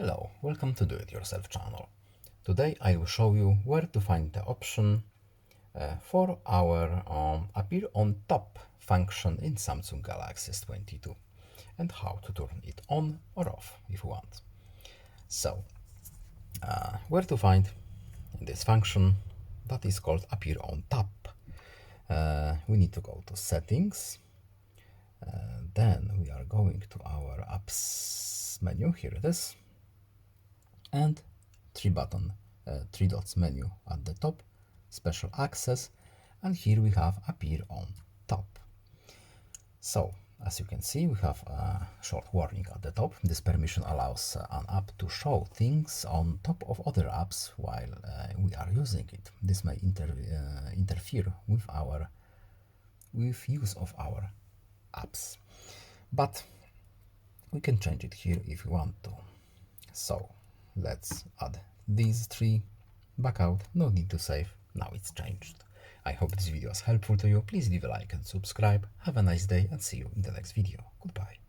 Hello, welcome to Do It Yourself channel. Today I will show you where to find the option for our appear on top function in Samsung Galaxy S22 and how to turn it on or off if you want. So, where to find this function that is called appear on top. We need to go to settings, then we are going to our apps menu, here it is, and three dots menu at the top, special access, and here we have appear on top. So as you can see, we have a short warning at the top. This permission allows an app to show things on top of other apps while we are using it. This may interfere with use of our apps, but we can change it here if we want to. So let's add these three, back out, no need to save, now it's changed. I hope this video was helpful to you. Please leave a like and subscribe. Have a nice day and see you in the next video. Goodbye.